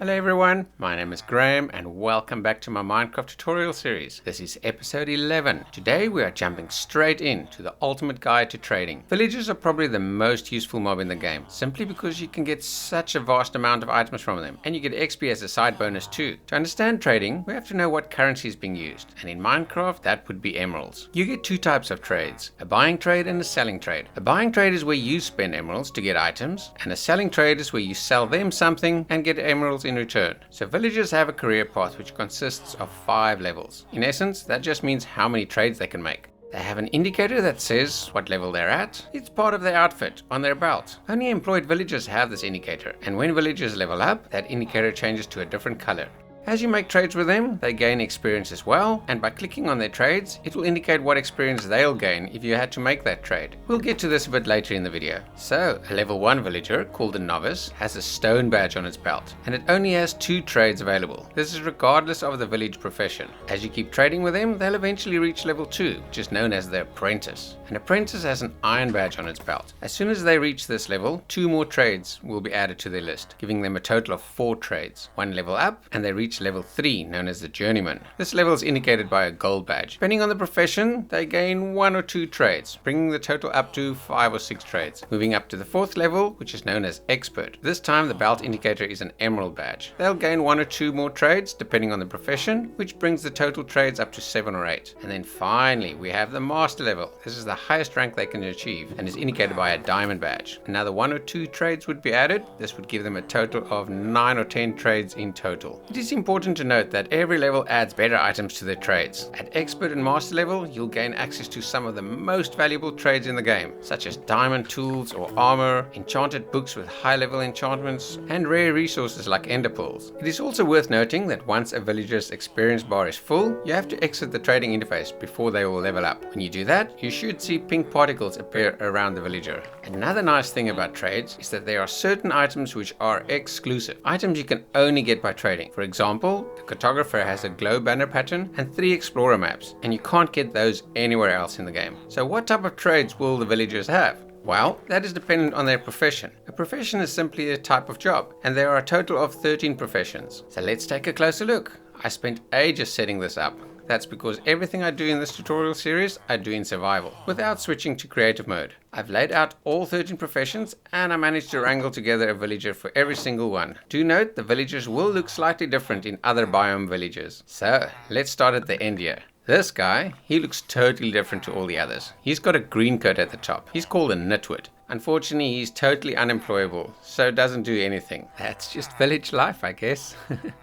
Hello everyone, my name is Graham and welcome back to my Minecraft tutorial series. This is episode 11. Today we are jumping straight into the ultimate guide to trading. Villagers are probably the most useful mob in the game, simply because you can get such a vast amount of items from them, and you get XP as a side bonus too. To understand trading, we have to know what currency is being used, and in Minecraft that would be emeralds. You get two types of trades, a buying trade and a selling trade. A buying trade is where you spend emeralds to get items, and a selling trade is where you sell them something and get emeralds in return. So villagers have a career path which consists of 5 levels. In essence, that just means how many trades they can make. They have an indicator that says what level they're at. It's part of their outfit, on their belt. Only employed villagers have this indicator, and when villagers level up, that indicator changes to a different color. As you make trades with them, they gain experience as well, and by clicking on their trades, it will indicate what experience they'll gain if you had to make that trade. We'll get to this a bit later in the video. So, a level 1 villager, called a novice, has a stone badge on its belt, and it only has 2 trades available. This is regardless of the village profession. As you keep trading with them, they'll eventually reach level 2, which is known as the apprentice. An apprentice has an iron badge on its belt. As soon as they reach this level, 2 more trades will be added to their list, giving them a total of 4 trades. 1 level up, and they reach level 3, known as the journeyman. This level is indicated by a gold badge. Depending on the profession, they gain 1 or 2 trades, bringing the total up to 5 or 6 trades. Moving up to the 4th level, which is known as expert. This time the belt indicator is an emerald badge. They'll gain 1 or 2 more trades, depending on the profession, which brings the total trades up to 7 or 8. And then finally, we have the master level. This is the highest rank they can achieve, and is indicated by a diamond badge. Another 1 or 2 trades would be added. This would give them a total of 9 or 10 trades in total. It is important to note that every level adds better items to their trades. At expert and master level, you'll gain access to some of the most valuable trades in the game, such as diamond tools or armor, enchanted books with high level enchantments, and rare resources like ender pearls. It is also worth noting that once a villager's experience bar is full, you have to exit the trading interface before they will level up. When you do that, you should see pink particles appear around the villager. Another nice thing about trades is that there are certain items which are exclusive, items you can only get by trading. For example, the cartographer has a glow banner pattern and 3 explorer maps, and you can't get those anywhere else in the game. So what type of trades will the villagers have? Well, that is dependent on their profession. A profession is simply a type of job, and there are a total of 13 professions. So let's take a closer look. I spent ages setting this up. That's because everything I do in this tutorial series, I do in survival, without switching to creative mode. I've laid out all 13 professions, and I managed to wrangle together a villager for every single one. Do note, the villagers will look slightly different in other biome villages. So, let's start at the end here. This guy, he looks totally different to all the others. He's got a green coat at the top. He's called a nitwit. Unfortunately, he's totally unemployable, so doesn't do anything. That's just village life, I guess.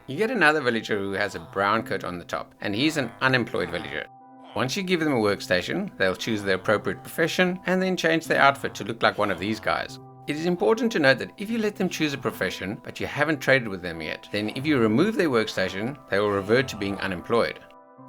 You get another villager who has a brown coat on the top, and he's an unemployed villager. Once you give them a workstation, they'll choose their appropriate profession, and then change their outfit to look like one of these guys. It is important to note that if you let them choose a profession, but you haven't traded with them yet, then if you remove their workstation, they will revert to being unemployed.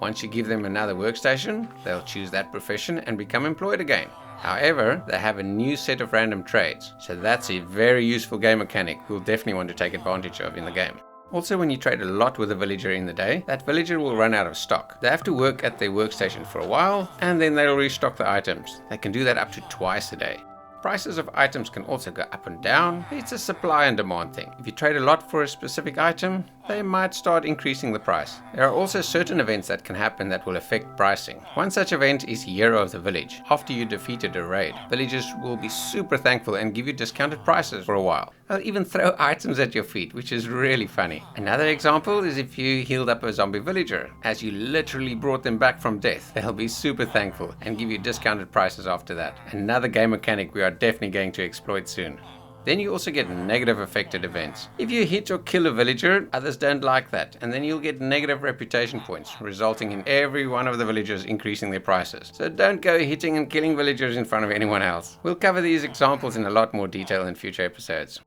Once you give them another workstation, they'll choose that profession and become employed again. However, they have a new set of random trades, so that's a very useful game mechanic you'll definitely want to take advantage of in the game. Also, when you trade a lot with a villager in the day, that villager will run out of stock. They have to work at their workstation for a while, and then they'll restock the items. They can do that up to twice a day. Prices of items can also go up and down. It's a supply and demand thing. If you trade a lot for a specific item, they might start increasing the price. There are also certain events that can happen that will affect pricing. One such event is Hero of the Village. After you defeated a raid, villagers will be super thankful and give you discounted prices for a while. They'll even throw items at your feet, which is really funny. Another example is if you healed up a zombie villager, as you literally brought them back from death. They'll be super thankful and give you discounted prices after that. Another game mechanic we are definitely going to exploit soon. Then you also get negative affected events. If you hit or kill a villager, others don't like that, and then you'll get negative reputation points, resulting in every one of the villagers increasing their prices. So don't go hitting and killing villagers in front of anyone else. We'll cover these examples in a lot more detail in future episodes.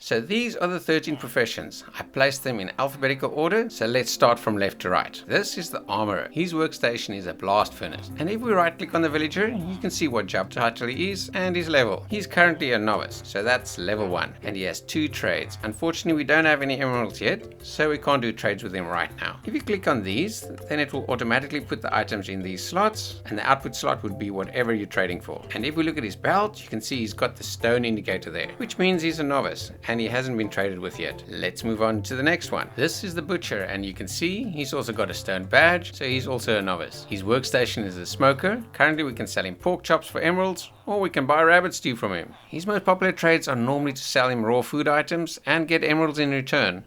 So these are the 13 professions. I placed them in alphabetical order, so let's start from left to right. This is the armorer. His workstation is a blast furnace. And if we right click on the villager, you can see what job title he is and his level. He's currently a novice, so that's level 1. And he has 2 trades. Unfortunately, we don't have any emeralds yet, so we can't do trades with him right now. If you click on these, then it will automatically put the items in these slots, and the output slot would be whatever you're trading for. And if we look at his belt, you can see he's got the stone indicator there, which means he's a novice. and he hasn't been traded with yet. Let's move on to the next one. This is the butcher, and you can see he's also got a stone badge, so he's also a novice. His workstation is a smoker. Currently we can sell him pork chops for emeralds, or we can buy rabbit stew from him. His most popular trades are normally to sell him raw food items and get emeralds in return.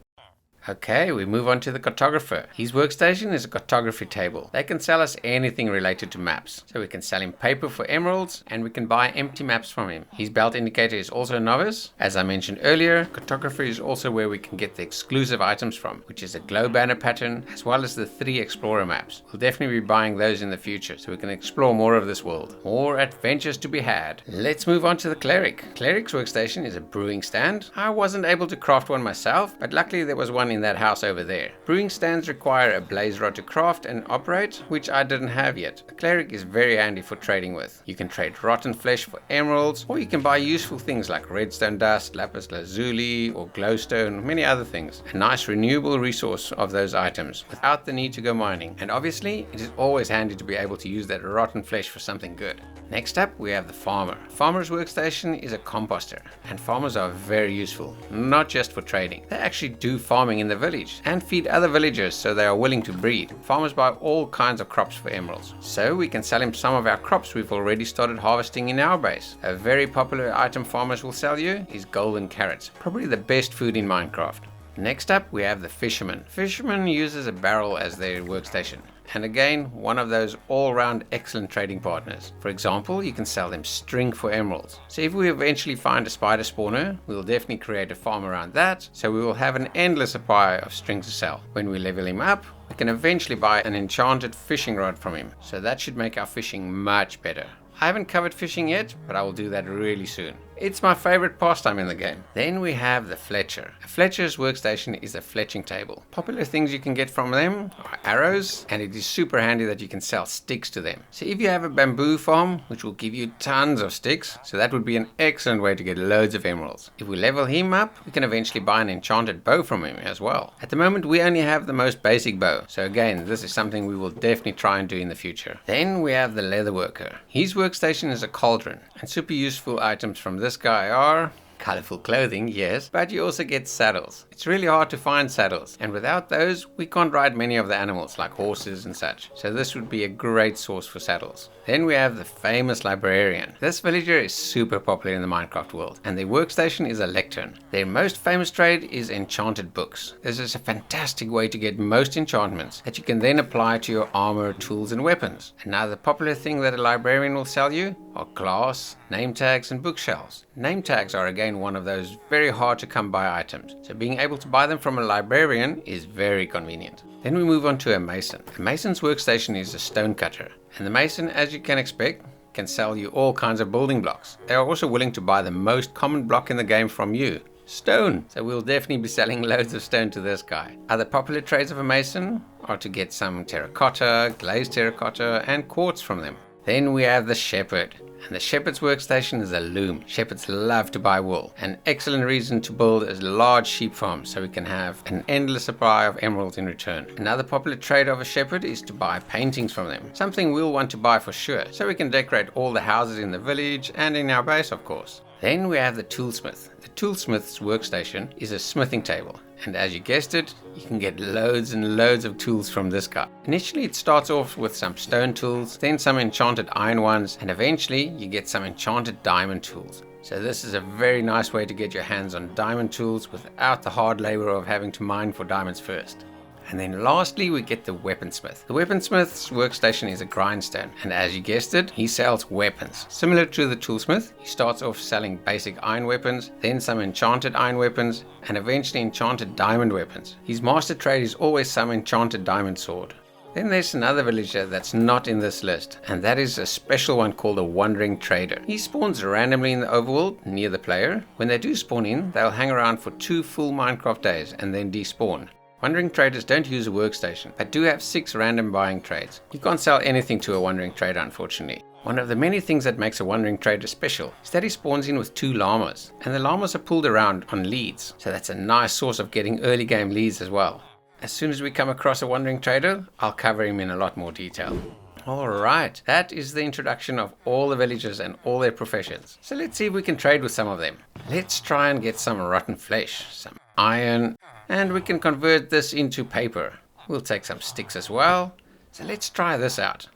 Okay, we move on to the cartographer. His workstation is a cartography table. They can sell us anything related to maps. So we can sell him paper for emeralds, and we can buy empty maps from him. His belt indicator is also a novice. As I mentioned earlier, cartography is also where we can get the exclusive items from, which is a glow banner pattern, as well as the 3 explorer maps. We'll definitely be buying those in the future, so we can explore more of this world. More adventures to be had. Let's move on to the cleric. Cleric's workstation is a brewing stand. I wasn't able to craft one myself, but luckily there was one in that house over there. Brewing stands require a blaze rod to craft and operate, which I didn't have yet. A cleric is very handy for trading with. You can trade rotten flesh for emeralds, or you can buy useful things like redstone dust, lapis lazuli, or glowstone, many other things. A nice renewable resource of those items without the need to go mining. And obviously, it is always handy to be able to use that rotten flesh for something good. Next up, we have the farmer. Farmer's workstation is a composter, and farmers are very useful, not just for trading. They actually do farming in the village and feed other villagers, so they are willing to breed. Farmers buy all kinds of crops for emeralds, so we can sell him some of our crops we've already started harvesting in our base. A very popular item farmers will sell you is golden carrots, probably the best food in Minecraft. Next up, we have the fisherman. Fisherman uses a barrel as their workstation, and again, one of those all-round excellent trading partners. For example, you can sell them string for emeralds. So if we eventually find a spider spawner, we'll definitely create a farm around that, so we will have an endless supply of string to sell. When we level him up, we can eventually buy an enchanted fishing rod from him, so that should make our fishing much better. I haven't covered fishing yet, but I will do that really soon. It's my favorite pastime in the game. Then we have the Fletcher. A Fletcher's workstation is a fletching table. Popular things you can get from them are arrows, and it is super handy that you can sell sticks to them. So if you have a bamboo farm, which will give you tons of sticks, so that would be an excellent way to get loads of emeralds. If we level him up, we can eventually buy an enchanted bow from him as well. At the moment, we only have the most basic bow, so again, this is something we will definitely try and do in the future. Then we have the leather worker. His workstation is a cauldron, and super useful items from this guy are colorful clothing, yes, but you also get saddles. It's really hard to find saddles, and without those, we can't ride many of the animals like horses and such. So this would be a great source for saddles. Then we have the famous librarian. This villager is super popular in the Minecraft world, and their workstation is a lectern. Their most famous trade is enchanted books. This is a fantastic way to get most enchantments that you can then apply to your armor, tools, and weapons. Another popular thing that a librarian will sell you are glass, name tags, and bookshelves. Name tags are again one of those very hard to come by items, so being able to buy them from a librarian is very convenient. Then we move on to a mason. A mason's workstation is a stone cutter, and the mason, as you can expect, can sell you all kinds of building blocks. They are also willing to buy the most common block in the game from you, stone. So we'll definitely be selling loads of stone to this guy. Other popular trades of a mason are to get some terracotta, glazed terracotta, and quartz from them. Then we have the shepherd. And the shepherd's workstation is a loom. Shepherds love to buy wool. An excellent reason to build a large sheep farm so we can have an endless supply of emeralds in return. Another popular trade of a shepherd is to buy paintings from them. Something we'll want to buy for sure, so we can decorate all the houses in the village and in our base, of course. Then we have the toolsmith. The toolsmith's workstation is a smithing table. And as you guessed it, you can get loads and loads of tools from this guy. Initially it starts off with some stone tools, then some enchanted iron ones, and eventually you get some enchanted diamond tools. So this is a very nice way to get your hands on diamond tools without the hard labor of having to mine for diamonds first. And then lastly, we get the weaponsmith. The weaponsmith's workstation is a grindstone, and as you guessed it, he sells weapons. Similar to the toolsmith, he starts off selling basic iron weapons, then some enchanted iron weapons, and eventually enchanted diamond weapons. His master trade is always some enchanted diamond sword. Then there's another villager that's not in this list, and that is a special one called a wandering trader. He spawns randomly in the overworld near the player. When they do spawn in, they'll hang around for 2 full Minecraft days and then despawn. Wandering traders don't use a workstation, but do have 6 random buying trades. You can't sell anything to a wandering trader, unfortunately. One of the many things that makes a wandering trader special is that he spawns in with 2 llamas, and the llamas are pulled around on leads, so that's a nice source of getting early game leads as well. As soon as we come across a wandering trader, I'll cover him in a lot more detail. Alright, that is the introduction of all the villagers and all their professions. So let's see if we can trade with some of them. Let's try and get some rotten flesh, some iron, and we can convert this into paper. We'll take some sticks as well. So let's try this out.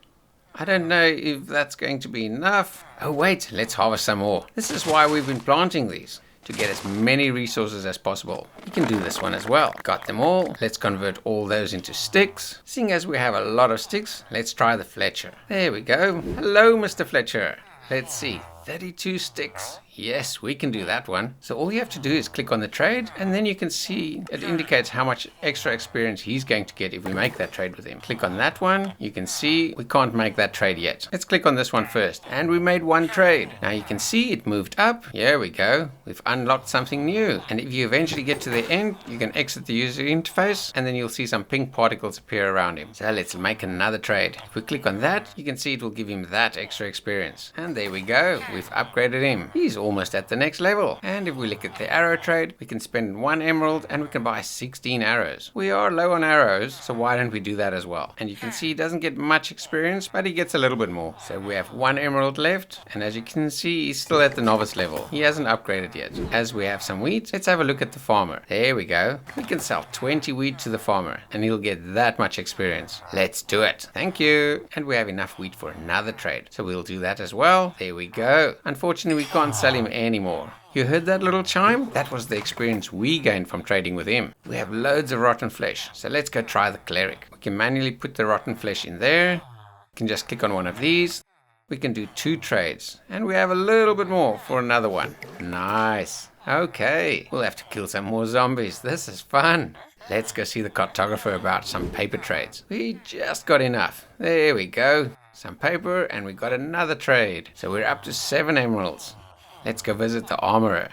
I don't know if that's going to be enough. Oh wait, let's harvest some more. This is why we've been planting these, to get as many resources as possible. You can do this one as well. Got them all. Let's convert all those into sticks. Seeing as we have a lot of sticks, let's try the Fletcher. There we go. Hello, Mr. Fletcher. Let's see, 32 sticks. Yes, we can do that one. So all you have to do is click on the trade, and then you can see it indicates how much extra experience he's going to get if we make that trade with him. Click on that one. You can see we can't make that trade yet. Let's click on this one first, and we made one trade. Now you can see it moved up. Here we go. We've unlocked something new. And if you eventually get to the end, you can exit the user interface, and then you'll see some pink particles appear around him. So let's make another trade. If we click on that, you can see it will give him that extra experience. And there we go. We've upgraded him. He's almost at the next level. And if we look at the arrow trade, we can spend 1 emerald and we can buy 16 arrows. We are low on arrows, so why don't we do that as well? And you can see he doesn't get much experience, but he gets a little bit more. So we have 1 emerald left, and as you can see, he's still at the novice level. He hasn't upgraded yet. As we have some wheat, let's have a look at the farmer. There we go. We can sell 20 wheat to the farmer and he'll get that much experience. Let's do it. Thank you. And we have enough wheat for another trade, so we'll do that as well. There we go. Unfortunately, we can't sell him anymore. You heard that little chime? That was the experience we gained from trading with him. We have loads of rotten flesh, so let's go try the cleric. We can manually put the rotten flesh in there. We can just click on one of these. We can do 2 trades, and we have a little bit more for another one. Nice. Okay, we'll have to kill some more zombies. This is fun. Let's go see the cartographer about some paper trades. We just got enough. There we go. Some paper, and we got another trade. So we're up to 7 emeralds. Let's go visit the armorer.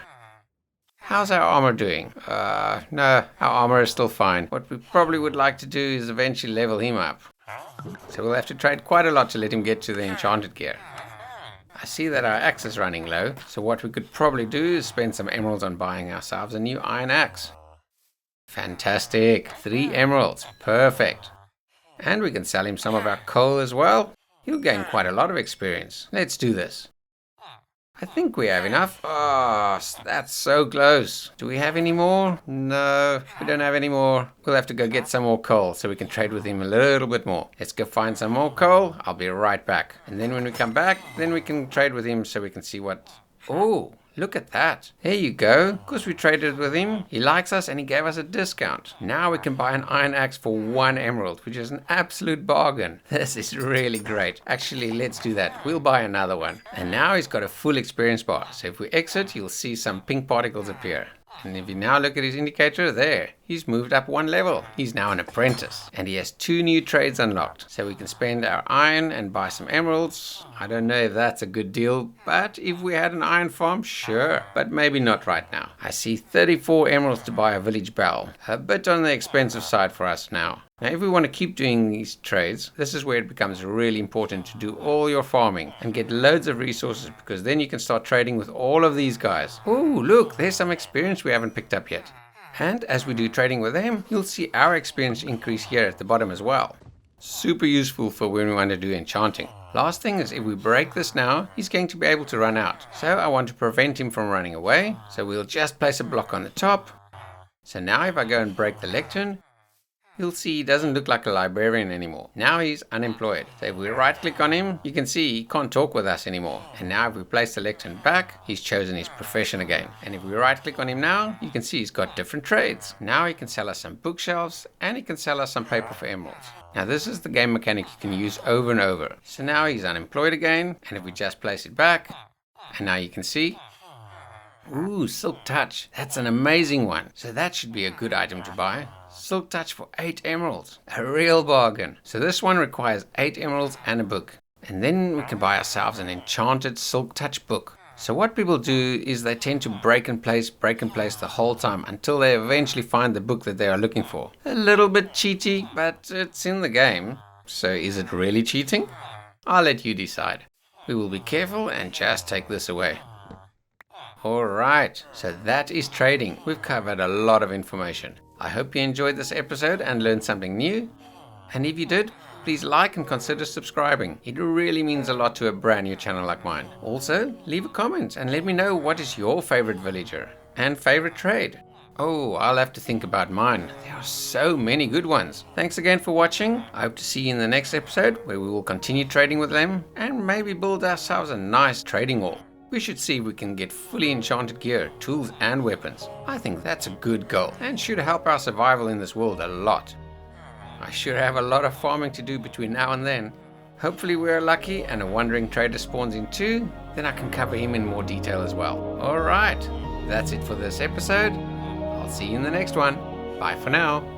How's our armor doing? No, our armor is still fine. What we probably would like to do is eventually level him up. So we'll have to trade quite a lot to let him get to the enchanted gear. I see that our axe is running low, so what we could probably do is spend some emeralds on buying ourselves a new iron axe. Fantastic, 3 emeralds, perfect. And we can sell him some of our coal as well. He'll gain quite a lot of experience. Let's do this. I think we have enough. Oh, that's so close. Do we have any more? No, we don't have any more. We'll have to go get some more coal so we can trade with him a little bit more. Let's go find some more coal. I'll be right back. And then when we come back, then we can trade with him so we can see what... Oh, look at that. There you go. Because we traded with him, he likes us and he gave us a discount. Now we can buy an iron axe for 1 emerald, which is an absolute bargain. This is really great. Actually, let's do that. We'll buy another one. And now he's got a full experience bar. So if we exit, you'll see some pink particles appear. And if you now look at his indicator, there, he's moved up 1 level. He's now an apprentice. And he has 2 new trades unlocked. So we can spend our iron and buy some emeralds. I don't know if that's a good deal, but if we had an iron farm, sure. But maybe not right now. I see 34 emeralds to buy a village bell. A bit on the expensive side for us now. Now, if we want to keep doing these trades, this is where it becomes really important to do all your farming and get loads of resources, because then you can start trading with all of these guys. Oh, look, there's some experience we haven't picked up yet. And as we do trading with them, you'll see our experience increase here at the bottom as well. Super useful for when we want to do enchanting. Last thing is, if we break this now, he's going to be able to run out. So I want to prevent him from running away. So we'll just place a block on the top. So now if I go and break the lectern, you'll see he doesn't look like a librarian anymore. Now he's unemployed. So if we right click on him, you can see he can't talk with us anymore. And now if we place the lectern back, he's chosen his profession again. And if we right click on him now, you can see he's got different trades. Now he can sell us some bookshelves and he can sell us some paper for emeralds. Now this is the game mechanic you can use over and over. So now he's unemployed again. And if we just place it back, and now you can see, ooh, Silk Touch. That's an amazing one. So that should be a good item to buy. Silk Touch for 8 emeralds. A real bargain. So this one requires 8 emeralds and a book. And then we can buy ourselves an enchanted Silk Touch book. So what people do is they tend to break and place the whole time until they eventually find the book that they are looking for. A little bit cheaty, but it's in the game. So is it really cheating? I'll let you decide. We will be careful and just take this away. Alright, so that is trading. We've covered a lot of information. I hope you enjoyed this episode and learned something new. And if you did, please like and consider subscribing. It really means a lot to a brand new channel like mine. Also, leave a comment and let me know what is your favorite villager and favorite trade. Oh, I'll have to think about mine. There are so many good ones. Thanks again for watching. I hope to see you in the next episode where we will continue trading with them and maybe build ourselves a nice trading wall. We should see if we can get fully enchanted gear, tools and weapons. I think that's a good goal and should help our survival in this world a lot. I sure have a lot of farming to do between now and then. Hopefully we are lucky and a wandering trader spawns in too, then I can cover him in more detail as well. Alright, that's it for this episode. I'll see you in the next one. Bye for now.